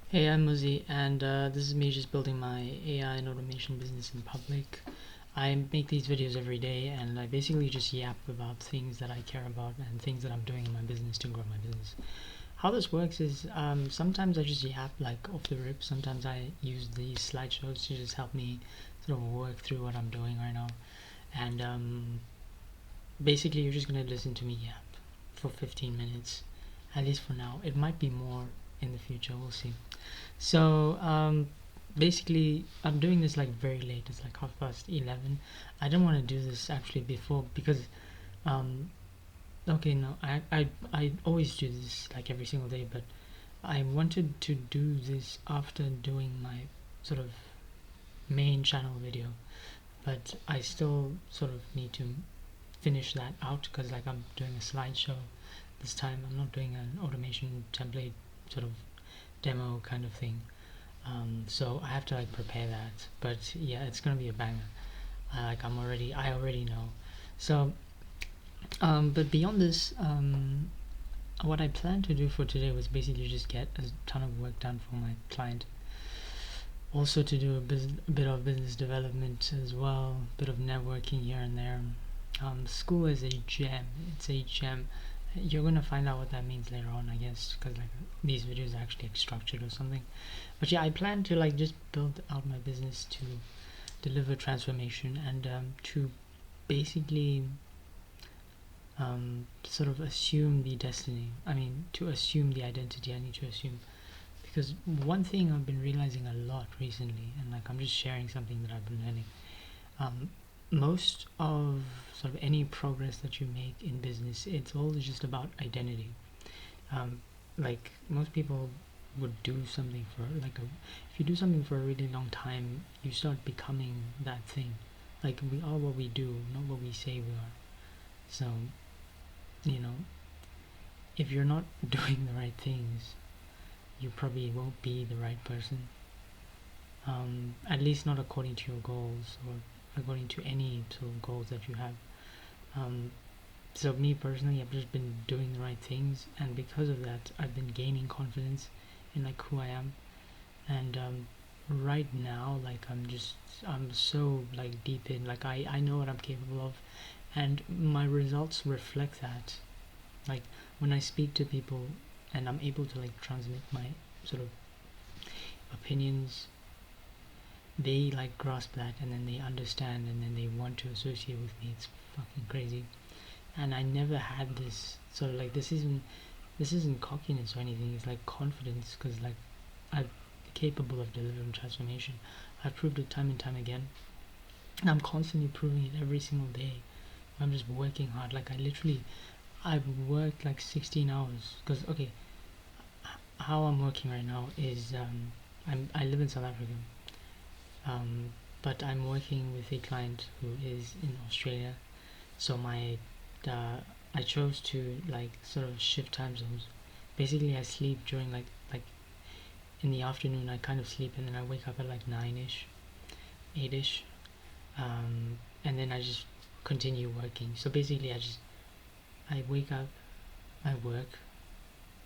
Hey, I'm Muzzy, and this is me just building my AI and automation business in public. I make these videos every day, and I basically just yap about things that I care about and things that I'm doing in my business to grow my business. How this works is sometimes I just yap like off the rip. Sometimes I use these slideshows to just help me sort of work through what I'm doing right now. And basically, you're just gonna listen to me yap for 15 minutes, at least for now. It might be more in the future. We'll see. So basically, I'm doing this like very late. It's like 11:30. I didn't want to do this actually before because um, okay, no, I always do this like every single day, but I wanted to do this after doing my sort of main channel video, but I still sort of need to finish that out because like I'm doing a slideshow this time. I'm not doing an automation template sort of demo kind of thing. So I have to like prepare that, but yeah, it's gonna be a banger. I already know. So, but beyond this, what I plan to do for today was basically just get a ton of work done for my client. Also to do a bit of business development as well, a bit of networking here and there. School is a gem. It's a gem. You're gonna find out what that means later on, I guess, because like these videos are actually like, structured or something. But yeah, I plan to like just build out my business to deliver transformation and to basically sort of assume the destiny. I mean, to assume the identity I need to assume. Because one thing I've been realizing a lot recently, and like I'm just sharing something that I've been learning. Um, Most of sort of any progress that you make in business, it's all just about identity. Um, like most people would do something for like a, if you do something for a really long time, you start becoming that thing. Like we are what we do, not what we say we are. So you know, if you're not doing the right things, you probably won't be the right person. At least not according to your goals or according to any sort of goals that you have. Um, so me personally, I've just been doing the right things, and because of that, I've been gaining confidence in like who I am. And right now, like I'm so like deep in, like I know what I'm capable of, and my results reflect that. Like when I speak to people, and I'm able to like transmit my sort of opinions, they like grasp that, and then they understand, and then they want to associate with me. It's fucking crazy. And I never had this sort of like this isn't cockiness or anything. It's like confidence because like I'm capable of delivering transformation. I've proved it time and time again, and I'm constantly proving it every single day. I'm just working hard. Like I've worked like 16 hours because okay, how I'm working right now is I live in South Africa, um, but I'm working with a client who is in Australia. So uh, I chose to like sort of shift time zones. Basically, I sleep during like in the afternoon. I kind of sleep and then I wake up at like 9ish, 8ish, and then I just continue working. So basically, I wake up, I work,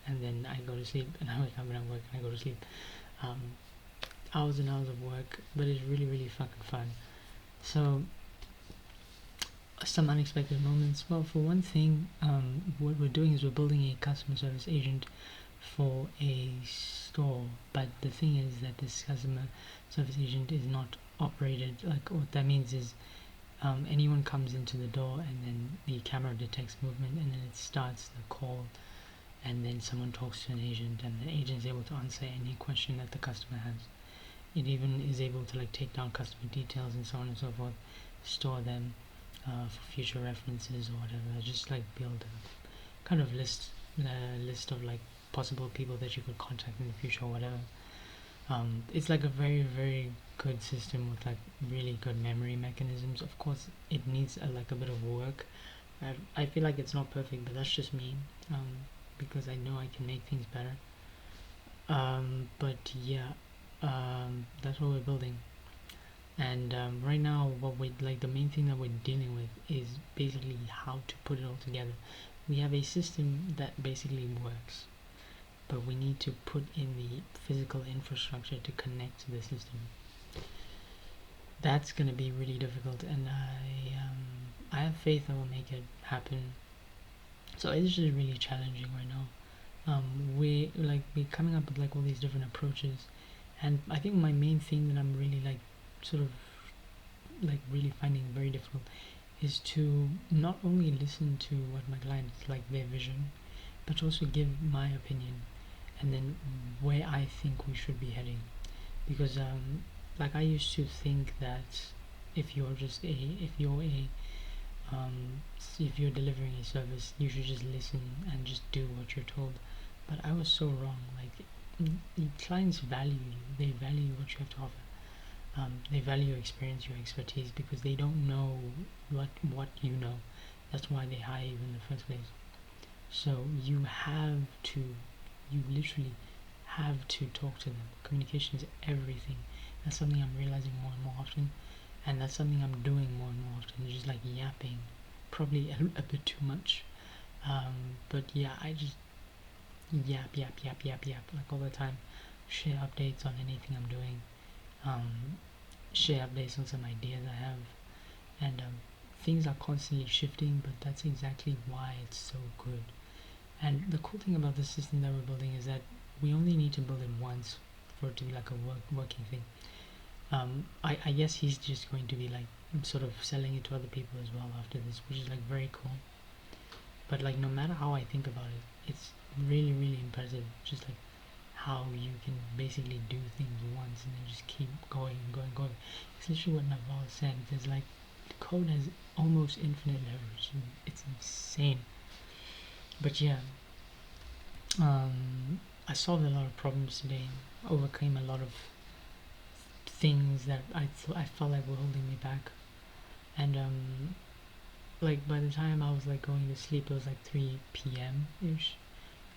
and then I go to sleep, and I wake up and I work and I go to sleep. Um, Hours and hours of work, but it's really fucking fun. So some unexpected moments. Well, for one thing, what we're doing is we're building a customer service agent for a store, but the thing is that this customer service agent is not operated. Like what that means is anyone comes into the door and then the camera detects movement and then it starts the call, and then someone talks to an agent and the agent is able to answer any question that the customer has. It even is able to like take down customer details and so on and so forth, store them for future references or whatever. Just like build a kind of list of like possible people that you could contact in the future or whatever. It's like a very good system with like really good memory mechanisms. Of course, it needs like a bit of work. I feel like it's not perfect, but that's just me. Because I know I can make things better. But yeah, that's what we're building. And right now, what we like the main thing that we're dealing with is basically how to put it all together. We have a system that basically works. but we need to put in the physical infrastructure to connect to the system. That's gonna be really difficult, and I have faith I will make it happen. So it's just really challenging right now. We're coming up with like all these different approaches, and I think my main thing that I'm really like sort of like really finding very difficult is to not only listen to what my clients like their vision, but also give my opinion, and then where I think we should be heading. Because like I used to think that if you're just a if you're a if you're delivering a service, you should just listen and just do what you're told. But I was so wrong. Like clients value you; they value what you have to offer. They value your experience, your expertise, because they don't know what you know. That's why they hire you in the first place. So you literally have to talk to them. Communication is everything. That's something I'm realizing more and more often, and that's something I'm doing more and more often. Just like yapping, probably a bit too much. But yeah, I just yap like all the time. Share updates on anything I'm doing. Um, Share updates on some ideas I have, and things are constantly shifting. But that's exactly why it's so good. And the cool thing about the system that we're building is that we only need to build it once for it to be like a working thing. I guess he's just going to be like sort of selling it to other people as well after this, which is like very cool. But like no matter how I think about it, it's really impressive. Just like how you can basically do things once and then just keep going and going. It's literally what Naval said. There's like the code has almost infinite leverage. It's insane. But yeah, I solved a lot of problems today. Overcame a lot of things that I felt like were holding me back. And like by the time I was like going to sleep, it was like 3 p.m. ish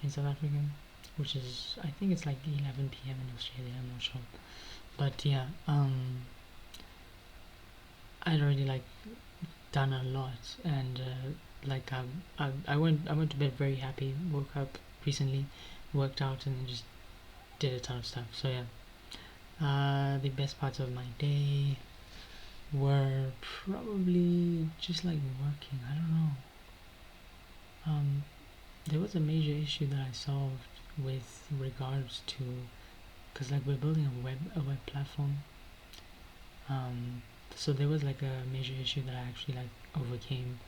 in South Africa, which is I think it's like 11 p.m. in Australia. I'm not sure, but yeah, I'd already like done a lot, and like I went to bed very happy. Woke up recently, worked out, and then just did a ton of stuff. So yeah, the best parts of my day were probably just like working. I don't know. There was a major issue that I solved with regards to, because like we're building a web platform. So there was like a major issue that I actually like overcame,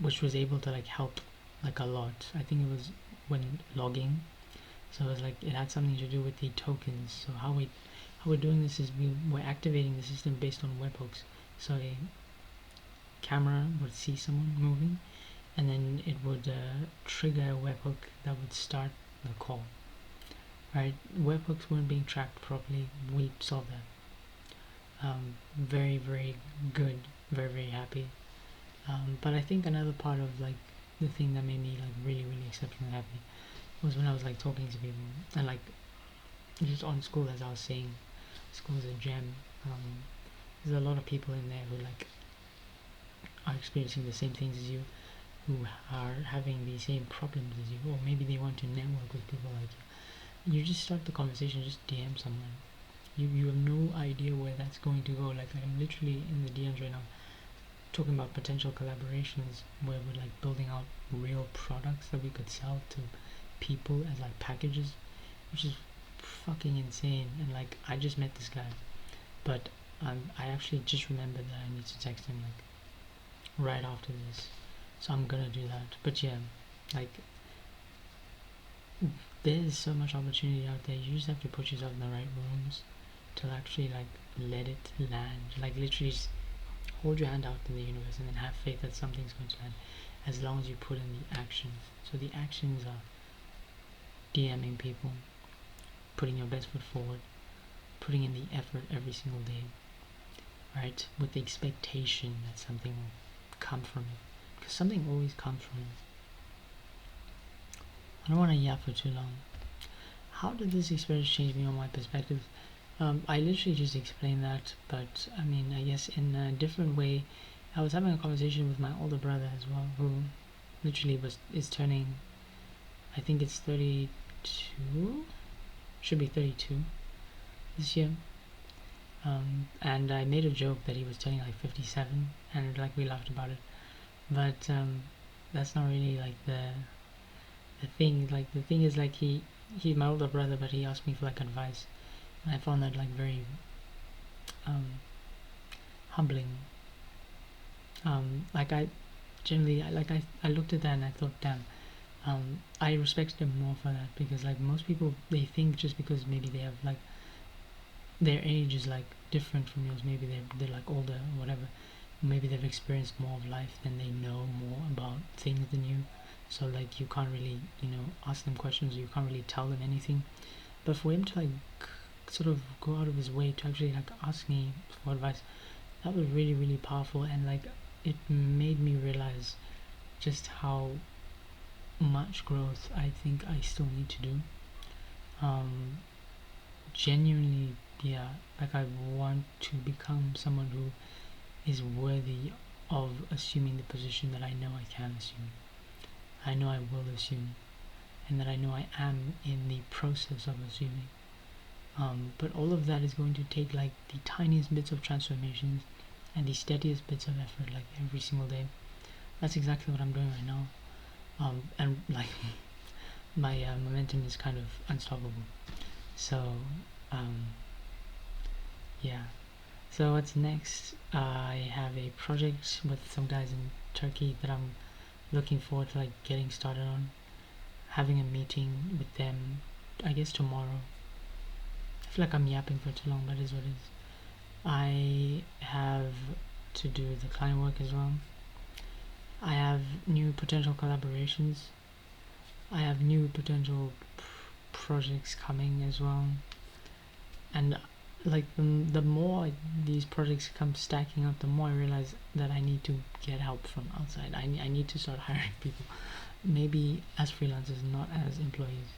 which was able to like help like a lot. I think it was when logging. So it was like it had something to do with the tokens. So how we're doing this is we're activating the system based on webhooks. So a camera would see someone moving, and then it would trigger a webhook that would start the call. Right? Webhooks weren't being tracked properly. We solved that. Very good. Very happy. But I think another part of like the thing that made me like really exceptionally happy was when I was like talking to people and like just on school, as I was saying, school is a gem. There's a lot of people in there who like are experiencing the same things as you, who are having the same problems as you, or maybe they want to network with people like you. You just start the conversation, just DM someone. You have no idea where that's going to go. Like I'm literally in the DMs right now talking about potential collaborations where we're like building out real products that we could sell to people as like packages, which is fucking insane. And like I just met this guy, but I actually just remembered that I need to text him like right after this, so I'm gonna do that. But yeah, like there's so much opportunity out there. You just have to put yourself in the right rooms to actually like let it land. Like literally just hold your hand out to the universe and then have faith that something's going to land, as long as you put in the actions. So the actions are DMing people, putting your best foot forward, putting in the effort every single day, right? With the expectation that something will come from it, because something always comes from it. I don't want to yap for too long. How did this experience change me on my perspective? I literally just explained that, but I mean, I guess in a different way. I was having a conversation with my older brother as well, who literally is turning, I think it's 30, 32, should be 32 this year. And I made a joke that he was turning like 57, and like we laughed about it. But that's not really like the thing. Like the thing is like he's my older brother, but he asked me for like advice, and I found that like very um, humbling. Like I generally I looked at that and I thought, damn, I respected him more for that, because like most people, they think just because maybe they have like their age is like different from yours, maybe they're like older or whatever, maybe they've experienced more of life, then they know more about things than you, so like you can't really, you know, ask them questions, you can't really tell them anything. But for him to like sort of go out of his way to actually like ask me for advice, that was really really powerful, and like it made me realize just how much growth I think I still need to do. um Genuinely, yeah, like I want to become someone who is worthy of assuming the position that I know I can assume, I know I will assume, and that I know I am in the process of assuming. But all of that is going to take like the tiniest bits of transformations and the steadiest bits of effort, like every single day. That's exactly what I'm doing right now. And like my momentum is kind of unstoppable. So, um, yeah. So what's next? I have a project with some guys in Turkey that I'm looking forward to like getting started on. Having a meeting with them, I guess tomorrow. I feel like I'm yapping for too long, but it is what it is. I have to do the client work as well. I have new potential collaborations. I have new potential projects coming as well. And like the more these projects come stacking up, the more I realize that I need to get help from outside. I need to start hiring people, maybe as freelancers, not as employees.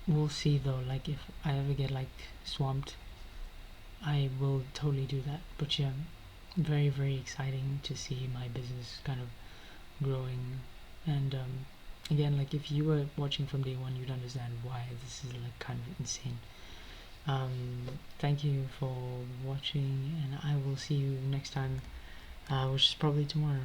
We'll see though, like if I ever get like swamped, I will totally do that. But yeah, very very exciting to see my business kind of growing. And again, like if you were watching from day one, you'd understand why this is like kind of insane. Thank you for watching, and I will see you next time, which is probably tomorrow.